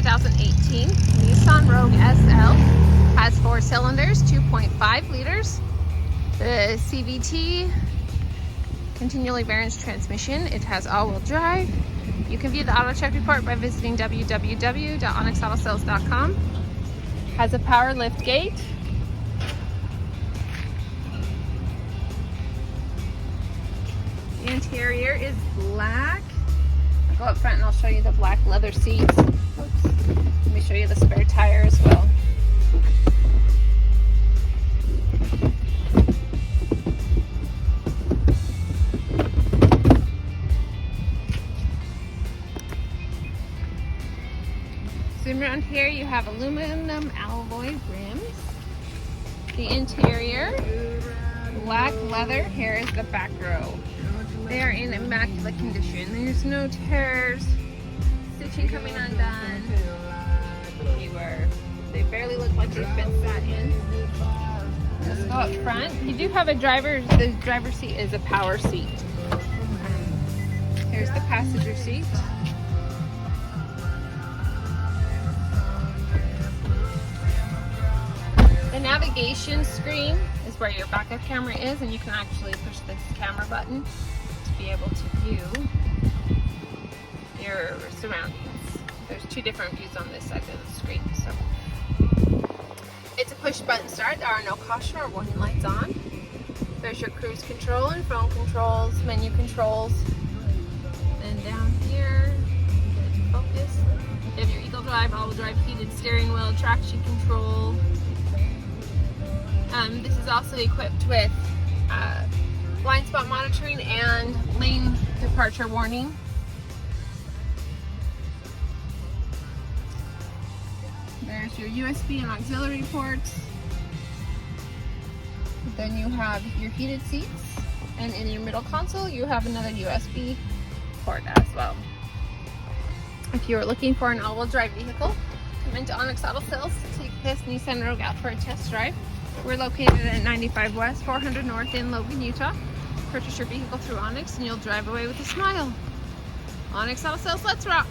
2018 Nissan Rogue SL. Has 4 cylinders, 2.5 liters. The CVT, continually variance transmission. It has all-wheel drive. You can view the auto check report by visiting www.onyxautosales.com. Has a power lift gate. The interior is black. I'll go up front and I'll show you the black leather seats. Oops. Let me show you the spare tire as well. Zoom around here, you have aluminum alloy rims. The interior, black leather. Here is the back row. They are in immaculate condition. There's no tears, stitching coming undone. They barely look like they've been sat in. Let's go up front. You do have the driver's seat is a power seat. Here's the passenger seat. The navigation screen is where your backup camera is, and you can actually push this camera button to be able to view your surroundings. There's 2 different views on this side of the screen. So it's a push button start. There are no caution or warning lights on. There's your cruise control and phone controls, menu controls. And down here, get it to focus. You have your Eagle Drive, all-wheel drive, heated steering wheel, traction control. This is also equipped with blind spot monitoring and lane departure warning. There's your USB and auxiliary ports. Then you have your heated seats, and in your middle console you have another USB port as well. If you are looking for an all-wheel drive vehicle, come into Onyx Auto Sales to take this Nissan Rogue out for a test drive. We're located at 95 West, 400 North in Logan, Utah. Purchase your vehicle through Onyx and you'll drive away with a smile. Onyx Auto Sales, let's rock!